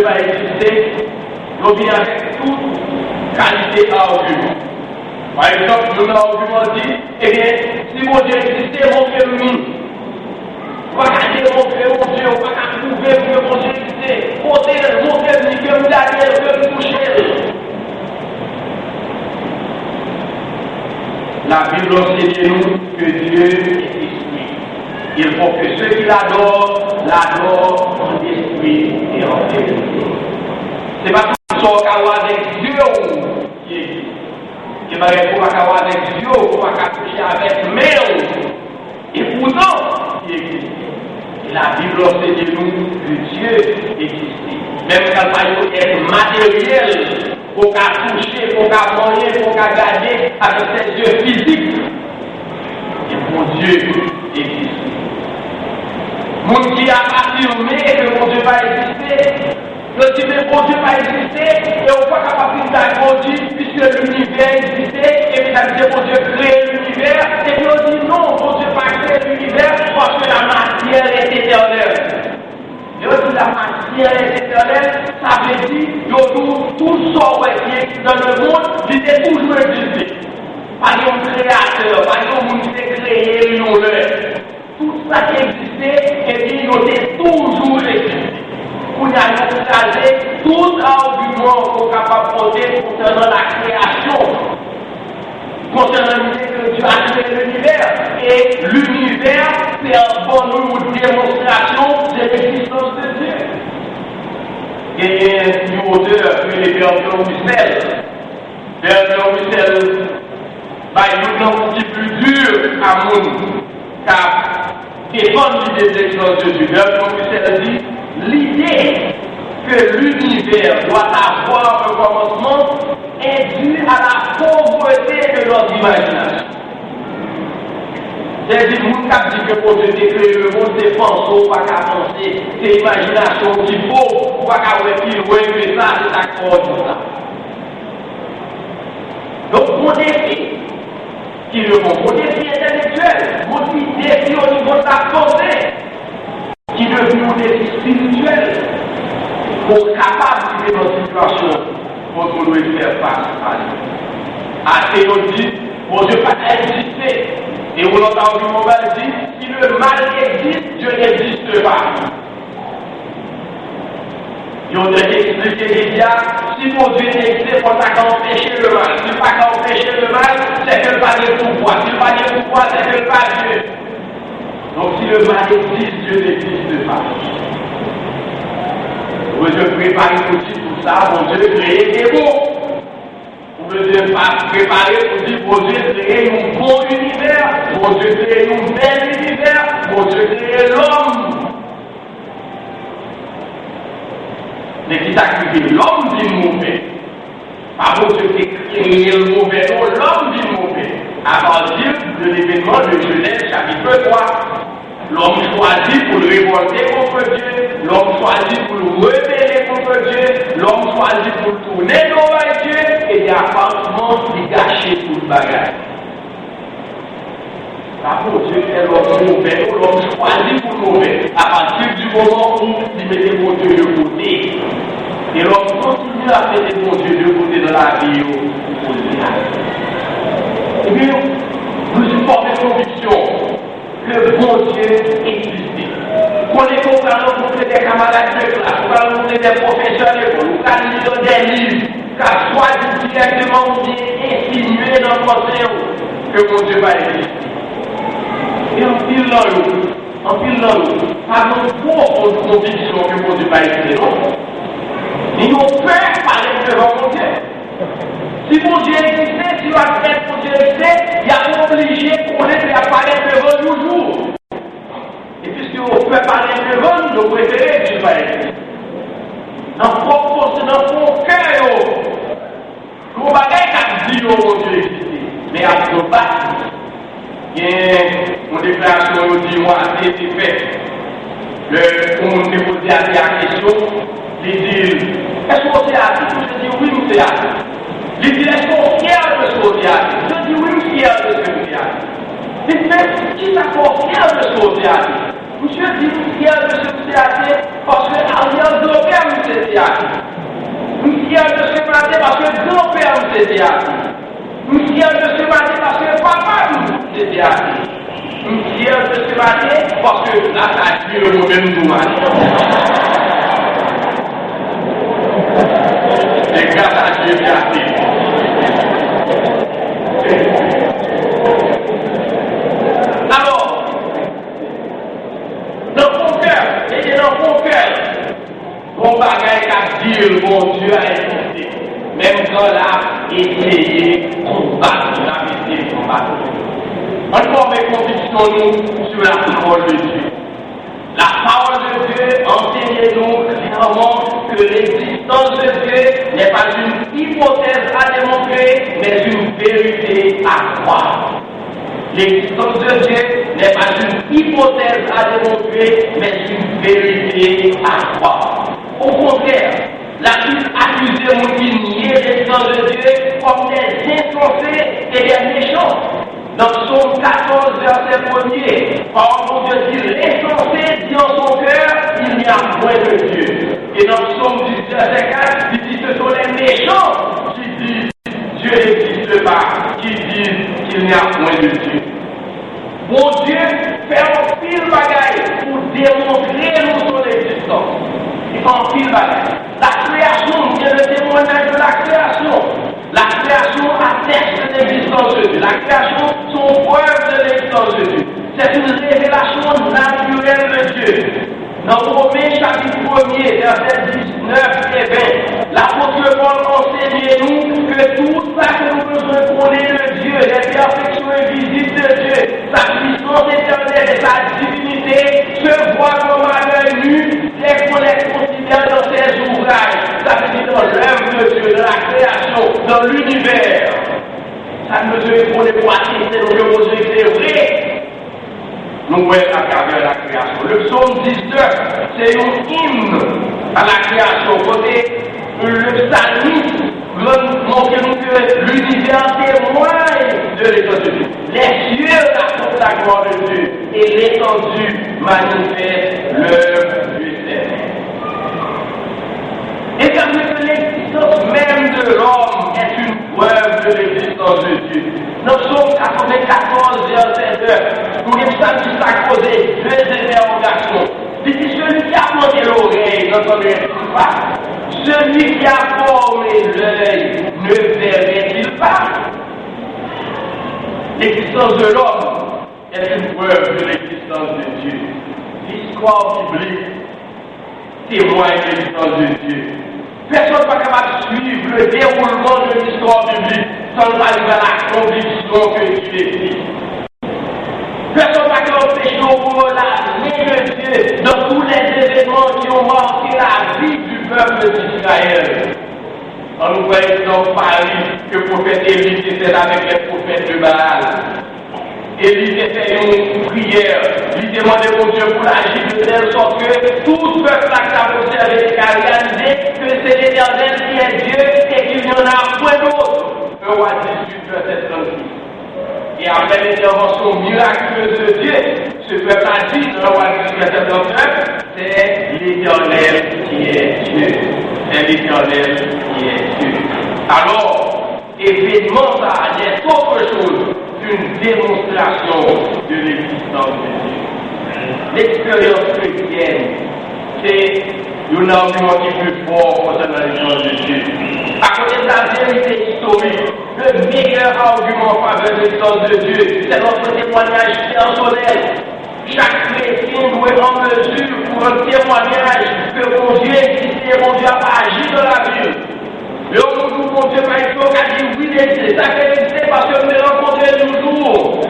va exister, nous venons avec toute qualité d'argument. Par exemple, nous avons argument dit, eh bien, si mon Dieu existait, montrez-le-nous. On va démontrer mon Dieu, on va prouver que mon Dieu existait. Montrez-le, que vous l'avez, que vous touchez. La Bible enseigne nous que Dieu est esprit. Il faut que ceux qui l'adorent en esprit et en vérité. Ce n'est pas tout ce qu'on a avec Dieu qui existe. Il va y avoir avec Dieu, on va toucher avec main. Et pourtant, il existe. Et la Bible enseigne nous que Dieu existe. Même quand il faut être matériel, pour qu'à toucher, pour qu'à manger, pour qu'à garder avec ses yeux physiques. Et mon Dieu existe. Mon qui a affirmé que mon Dieu va exister, le dit que mon Dieu va exister, et on ne peut pas capable de puisque l'univers existait, et puis ça dit que mon Dieu crée l'univers, et puis on dit non, mon Dieu va créer l'univers parce que la matière est éternelle. Et aussi la matière est éternelle, ça veut dire que tout ce qui est dans le monde, il est toujours existé. Pas un créateur, pas un monde qui s'est créé, tout ça qui existait, et puis il est toujours existé. Pour y aller tracer tout argument qu'on est capable de porter concernant la création, concernant l'idée que Dieu a créé l'univers. Et l'univers, c'est un bon nombre de démonstration de l'existence de Dieu. Et un auteur que les Bertrand Russell. Bertrand Russell, il y a un petit plus dur à mon car défendre l'idée de l'existence de Dieu. Bertrand Russell dit l'idée que l'univers doit avoir un commencement est due à la pauvreté de notre imagination. C'est-à-dire, nous avons dit que pour Dieu créer le monde, c'est penser, pas qu'à penser, c'est imagination qu'il faut, pas qu'à voir qu'il veut ça, c'est d'accord, tout ça. Donc, mon défi, qui est mon défi intellectuel, mon défi au niveau de la pensée, qui devient mon défi spirituel, pour capable de vivre dans une situation pour qu'on doit faire face à lui. À ce dit, mon Dieu pas exister. Et on entend du moment dit, si le mal existe, Dieu n'existe pas. Ils ont expliqué déjà, si mon Dieu existe, il faut empêcher le mal. Si pas qu'empêcher le mal, c'est que le pas de pouvoir. Si le pas de pouvoir, c'est que le pas de Dieu. Donc si le mal existe, Dieu n'existe pas. Vous devez préparer aussi tout ça, mon Dieu créer des mots. Vous devez préparer pour dire, mon Dieu créer un bon univers, mon Dieu créer un bel univers, mon Dieu créer l'homme. Mais qui s'active l'homme dit mauvais. Pas mon Dieu qui créé le mauvais, non, l'homme dit mauvais. À partir de l'événement de Genèse chapitre 3. L'homme choisit pour le révolter contre Dieu, l'homme choisit pour le rebeller contre Dieu, l'homme choisit pour tourner devant Dieu, et il y a apparemment de gâcher tout le bagage. Par contre, Dieu est l'homme mauvais, l'homme choisit pour le mauvais, à partir du moment où il mettait mon Dieu de côté. Et l'homme continue à mettre mon Dieu de côté dans la vie au final. Et bien, nous sommes portés conviction. Le bon Dieu existe. Qu'on est capable de rencontrer des camarades de classe, qu'on va rencontrer des professeurs d'école, qu'on va lire des livres, qu'on soit directement ou bien insinué dans notre cerveau que mon Dieu va exister. Et en pile dans l'eau, pas notre profonde conviction que mon Dieu va exister, non. Ils n'ont peur parler devant mon Dieu. Si mon Dieu existait, si mon Dieu existait, il y a obligé pour les apparaître devant toujours. Et puisque on peut parler devant, nous préférons Dieu va exister. Dans mon cœur, nous ne pas dire mon Dieu exister. Mais à nos bas, il y a une déclaration dit moi, c'est fait. On me posé la question, il dit, est-ce qu'on s'est assis? Je dis oui, nous c'est assis. Il dit, est-ce qu'on est fier de ce qu'on est assis? Je dis oui, fier de ce qu'on est assis. Il dit, mais qui t'a fait fier de ce qu'on est assis? Monsieur dit fier de ce qu'on est assis parce que Ariel de Père nous s'est théâtre. Je suis fier de ce matin parce que grand-père nous était théâtre. Je suis fier de ce matin parce que papa nous était théâtre. Je suis fier de ce matin parce que là, ça a tué le mauvais nous c'est grâce à Dieu qui a fait. Alors, dans mon cœur, et dans mon cœur, mon bagage a dit, mon Dieu a existé. Même quand là, essayé de combattre, la vie de combattre. On forme conviction nous sur la parole de Dieu. La parole de Dieu enseigne-nous clairement que l'existence de Dieu n'est pas une hypothèse à démontrer, mais une vérité à croire. L'existence de Dieu n'est pas une hypothèse à démontrer, mais une vérité à croire. Au contraire, la Bible accuse nous qui nient l'existence de Dieu comme des insensés et des méchants. Dans Psaume 14, verset 1er, par Dieu dit l'insensé dit en son cœur, il n'y a point de Dieu. Et dans Psaume 10, verset 4, il dit ce sont les méchants qui disent Dieu n'existe pas, qui disent qu'il n'y a point de Dieu. Bon Dieu fait un pile bagaille pour démontrer nous son existence. Il fait un pile bagaille. La création, c'est le témoignage de la création. La création atteste de l'existence de Dieu. La création sont preuve de l'existence de Dieu. C'est une révélation naturelle de Dieu. Dans Romains chapitre 1er, verset 19 et 20, l'apôtre Paul enseigne-nous que tout ça que nous besoin connaître de Dieu, les perfections invisibles de Dieu, sa puissance éternelle et sa divinité, se voient comme à l'œil nu dès qu'on les considère dans ses ouvrages. Ça veut dire dans l'œuvre de Dieu, dans la création, dans l'univers. Ça ne mesure pour les poitrines, c'est le mesure c'est vrai. Nous voyons à travers la création. Le psaume 19, c'est un hymne à la création. Côté le psalmiste montre-nous que l'univers témoigne de l'étendue de Dieu. Les cieux racontent la gloire de Dieu et l'étendue manifeste l'œuvre du Seigneur. Et comme l'existence même de l'homme est une preuve de l'existence de Dieu. Dans Psaume 94, verset 2, nous les psalmistes a posé deux interrogations. Il dit celui qui a planté l'oreille n'entendrait-il pas? Celui qui a formé l'œil ne verrait-il pas? L'existence de l'homme est une preuve de l'existence de Dieu. L'histoire biblique témoigne de l'existence de Dieu. Personne n'est pas capable de suivre le déroulement de l'histoire biblique sans arriver à la conviction que Dieu existe. Personne n'est pas capable d'empêcher la main de Dieu dans tous les événements qui ont marqué la vie du peuple d'Israël. On nous voit dans Paris que le prophète Élie était avec les prophètes de Baal. Élie était une prière, il demandait au Dieu pour agir de telle sorte que tout le peuple qui a observé et qui a réalisé que c'est l'Éternel qui est Dieu et qu'il n'y en a point d'autre. Le roi 18, verset 36. Et après l'intervention miraculeuse de Dieu, ce peuple a dit, dans le roi 18, verset 39, c'est l'Éternel qui est Dieu. C'est l'Éternel qui est Dieu. Alors, événement ça n'est autre chose qu'une démonstration de l'existence de Dieu. L'expérience chrétienne, c'est un argument qui est plus fort concernant l'existence de Dieu. À côté de la vérité historique, le meilleur argument en faveur de l'existence de Dieu, c'est notre témoignage personnel. Chaque chrétien doit être en mesure pour un témoignage que mon Dieu existe et mon Dieu a agi dans la vie. Mais au moment où mon Dieu va être a dit oui, il existe. Ça fait exister parce que nous les rencontrons toujours.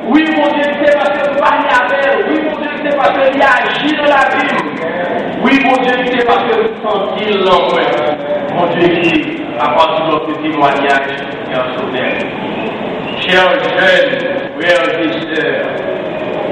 Oui, mon Dieu existe parce que nous parlons avec. Oui, mon Dieu existe parce qu'il agit dans la vie. Oui, mon Dieu existe parce que nous sentons l'envoi. Mon Dieu existe à partir de notre témoignage personnel. Chers jeunes, frères et sœurs,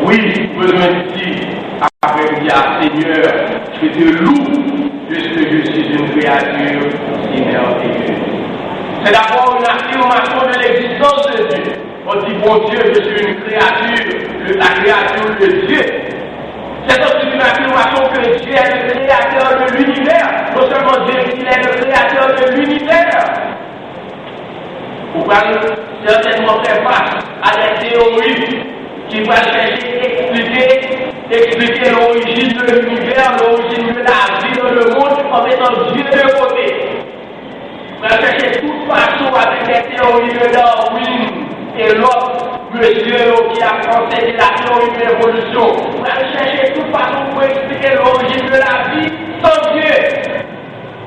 oui, besoin d'ici, après dire Seigneur, je te loue puisque je suis une créature si merveilleuse. C'est d'abord une affirmation de l'existence de Dieu. On dit, bon Dieu, je suis une créature, la créature de Dieu. C'est aussi une affirmation que Dieu est le créateur de l'univers, non seulement connaissant Dieu qu'il est le créateur de l'univers. Vous pouvez certainement faire face à des théories qui vont chercher à expliquer l'origine de l'univers, l'origine de la vie dans le monde en mettant Dieu de côté. Vous allez chercher toute façon avec les théories de Darwin et l'autre monsieur qui a conseillé la théorie de l'évolution. Vous allez chercher toute façon pour expliquer l'origine de la vie sans Dieu.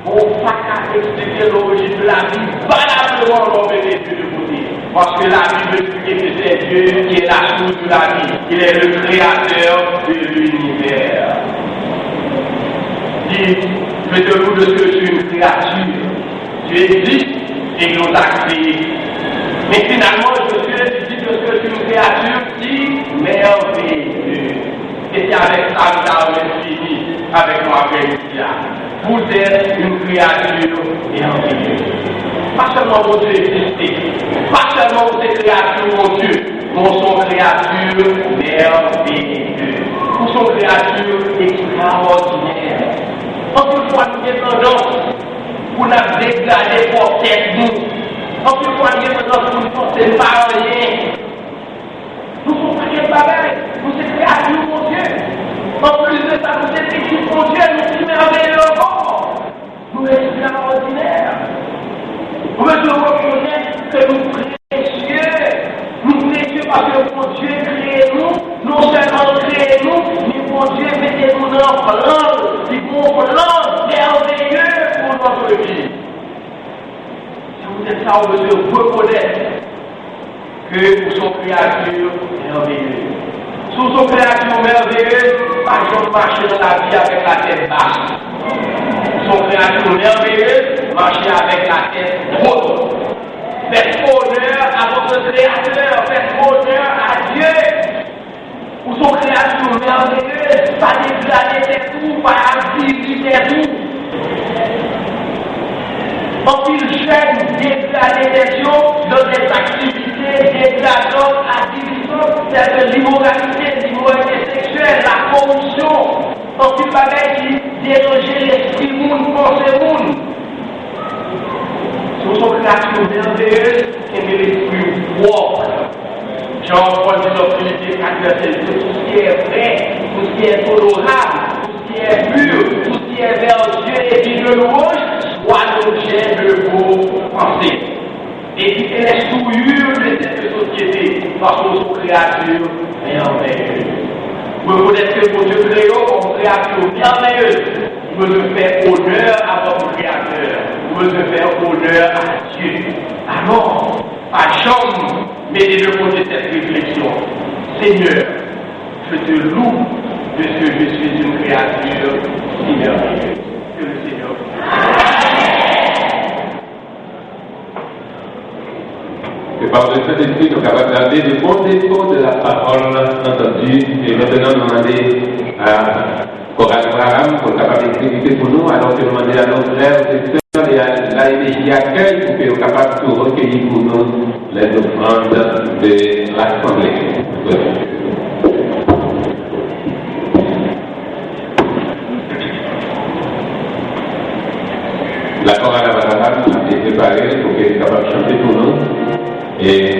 On ne peut pas expliquer l'origine de la vie valablement l'homme et Dieu de côté. Parce que la Bible explique que c'est Dieu qui est la source de la vie. Il est le créateur de l'univers. Dit, mettez-vous de ce que tu es une créature. Tu existes et il nous a créés. Mais finalement, je suis dit de ce que tu es une créature si merveilleuse. Et c'est avec ça que ça va fini avec moi après Lydia. Vous êtes une créature merveilleuse. Pas seulement vos Dieu exister, pas seulement vos créatures, mon Dieu, nous sommes créatures merveilleuses. Nous sommes créatures extraordinaires. En plus, fois, nous avons tendance pour nous dégrader pour tête nous. En plus, fois, nous avons tendance pour nous forcer par rien. Nous sommes pas quel bagaille. Nous sommes créatures, mon Dieu. En plus de ça, nous sommes équipes, mon Dieu, nous sommes merveilleux encore. Nous sommes extraordinaires. Nous devons reconnaître que nous précieux. Nous précieux parce que mon Dieu crée nous, non seulement crée nous, mais mon Dieu mettez-nous dans un plan, il faut un plan merveilleux pour notre vie. Si vous êtes ça, vous devez reconnaître que nous sommes créatures merveilleuses. Si nous sommes créatures merveilleuses, pas de marcher dans la vie avec la tête basse. Nous sommes créatures merveilleuses, marcher avec la tête haute. Faites honneur à votre créateur, faites honneur à Dieu. Nous sommes créatures merveilleuses, pas dégrader tout, pas activité tout. En pile jeune, dégrader des choses dans des activités dégradantes, activisantes, telles que l'immoralité, l'immoralité sexuelle, la corruption. En pile bagaille qui dérangeait l'esprit monde, pensée monde. Nous sommes créatures merveilleuses et l'esprit propre. Jean-Paul dit dans Philippiens 4, verset 2, tout ce qui est vrai, tout ce qui est honorable, tout ce qui est pur, tout ce qui est vertueux et digne de louange, soit l'objet de vos pensées. Évitez les souillures de cette société, parce que nous sommes créatures merveilleuses. Vous reconnaissez que vos Dieu créaux comme créatures merveilleuses. Vous devez faire honneur à votre créateur. Vous devez faire honneur à Dieu. Alors, à chambre, mettez de côté cette réflexion. Seigneur, je te loue de ce que je suis une créature si merveilleuse. Que le Seigneur. Et par le Saint-Esprit, nous sommes capables d'aller de bons échos de la parole entendue. Et maintenant, nous demandons à Coral Abraham pour capable d'exécuter pour nous, alors que nous demandons à nos frères et sœurs et à l'AMJ accueil pour qu'ils soient capables de recueillir pour nous les offrandes de l'Assemblée. La chorale Abraham a été préparée pour qu'elle soit capable de chanter pour nous. Et